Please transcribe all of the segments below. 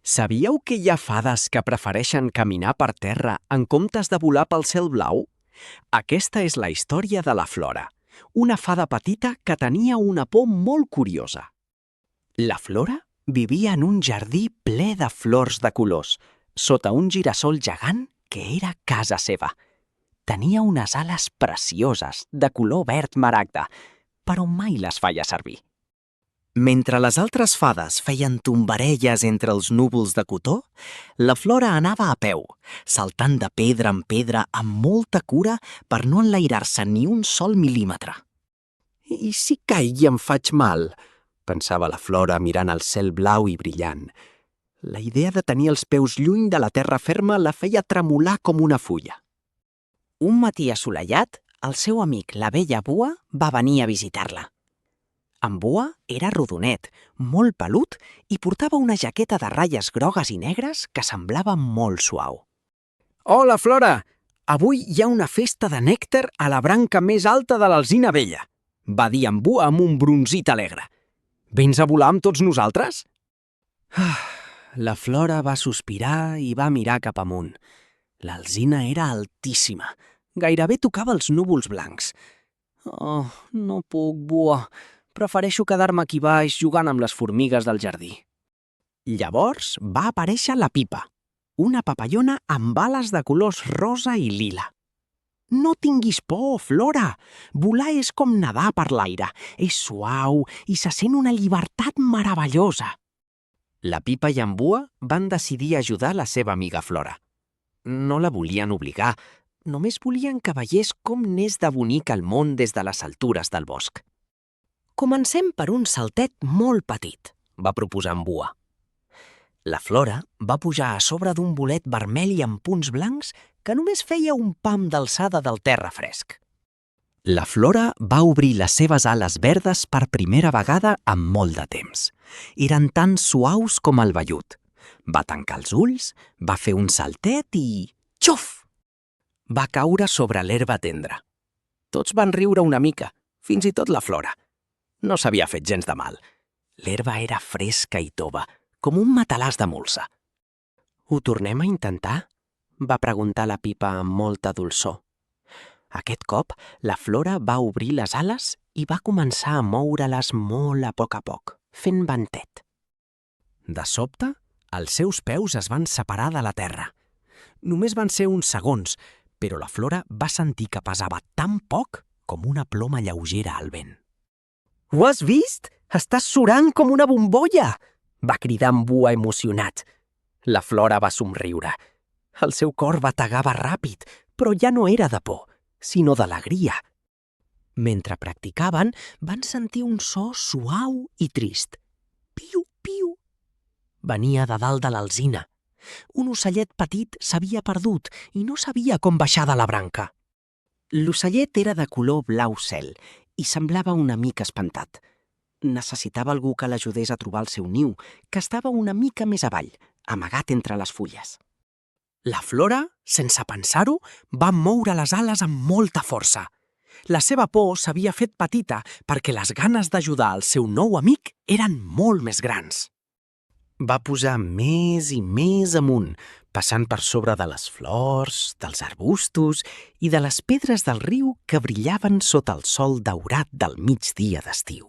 Sabíeu que hi ha fades que prefereixen caminar per terra en comptes de volar pel cel blau? Aquesta és la història de la Flora, una fada petita que tenia una por molt curiosa. La Flora vivia en un jardí ple de flors de colors, sota un girassol gegant que era casa seva. Tenia unes ales precioses de color verd maragda, però mai les feia servir. Mentre les altres fades feien tombarelles entre els núvols de cotó, la Flora anava a peu, saltant de pedra en pedra amb molta cura per no enlairar-se ni un sol mil·límetre. «I si caig i em faig mal?» pensava la Flora mirant el cel blau i brillant. La idea de tenir els peus lluny de la terra ferma la feia tremolar com una fulla. Un matí assolellat, el seu amic, la vella Bua, va venir a visitar-la. En Bua era rodonet, molt pelut i portava una jaqueta de ratlles grogues i negres que semblava molt suau. «Hola, Flora! Avui hi ha una festa de nèctar a la branca més alta de l'alzina vella», va dir en Bua amb un bronzit alegre. «Vens a volar amb tots nosaltres?» La Flora va sospirar i va mirar cap amunt. L'alzina era altíssima, gairebé tocava els núvols blancs. «Oh, no puc, Bua. Prefereixo quedar-me aquí baix jugant amb les formigues del jardí». Llavors va aparèixer la Pipa, una papallona amb ales de colors rosa i lila. «No tinguis por, Flora! Volar és com nedar per l'aire. És suau i se sent una llibertat meravellosa». La Pipa i en Bua van decidir ajudar la seva amiga Flora. No la volien obligar, només volien que veiés com n'és de bonic el món des de les altures del bosc. «Comencem per un saltet molt petit», va proposar en Bua. La Flora va pujar a sobre d'un bolet vermell i amb punts blancs que només feia un pam d'alçada del terra fresc. La Flora va obrir les seves ales verdes per primera vegada en molt de temps. Eren tan suaus com el vellut. Va tancar els ulls, va fer un saltet i... xuf! Va caure sobre l'herba tendra. Tots van riure una mica, fins i tot la Flora. No s'havia fet gens de mal. L'herba era fresca i tova, com un matalàs de molsa. «Ho tornem a intentar?» va preguntar la Pipa amb molta dolçor. Aquest cop, la Flora va obrir les ales i va començar a moure-les molt a poc, fent ventet. De sobte, els seus peus es van separar de la terra. Només van ser uns segons, però la Flora va sentir que pesava tan poc com una ploma lleugera al vent. «Ho has vist? Estàs surant com una bombolla!» va cridar en Bua emocionat. La Flora va somriure. El seu cor bategava ràpid, però ja no era de por, sinó d'alegria. Mentre practicaven, van sentir un so suau i trist. Piu, piu. Venia de dalt de l'alzina. Un ocellet petit s'havia perdut i no sabia com baixar de la branca. L'ocellet era de color blau cel i semblava una mica espantat. Necessitava algú que l'ajudés a trobar el seu niu, que estava una mica més avall, amagat entre les fulles. La Flora, sense pensar-ho, va moure les ales amb molta força. La seva por s'havia fet petita perquè les ganes d'ajudar el seu nou amic eren molt més grans. Va pujar més i més amunt, passant per sobre de les flors, dels arbustos i de les pedres del riu que brillaven sota el sol daurat del migdia d'estiu.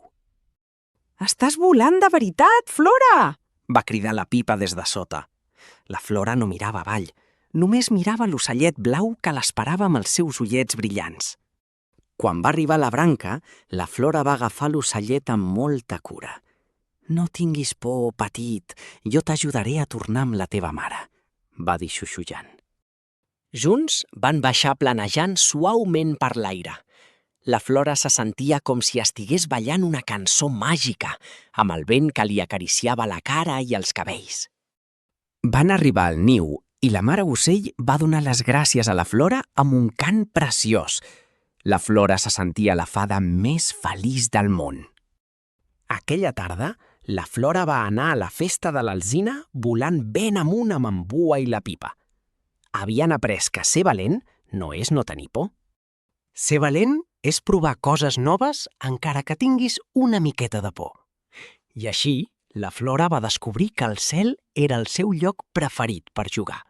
«Estàs volant de veritat, Flora!» va cridar la Pipa des de sota. La Flora no mirava avall, només mirava l'ocellet blau que l'esperava amb els seus ullets brillants. Quan va arribar a la branca, la Flora va agafar l'ocellet amb molta cura. «No tinguis por, petit, jo t'ajudaré a tornar amb la teva mare», va dir xuxullant. Junts van baixar planejant suaument per l'aire. La Flora se sentia com si estigués ballant una cançó màgica, amb el vent que li acariciava la cara i els cabells. Van arribar al niu i la mare ocell va donar les gràcies a la Flora amb un cant preciós. La Flora se sentia la fada més feliç del món. Aquella tarda, la Flora va anar a la festa de l'alzina volant ben amunt amb en Bua i la Pipa. Havien après que ser valent no és no tenir por. Ser valent és provar coses noves encara que tinguis una miqueta de por. I així, La Flora va descobrir que el cel era el seu lloc preferit per jugar.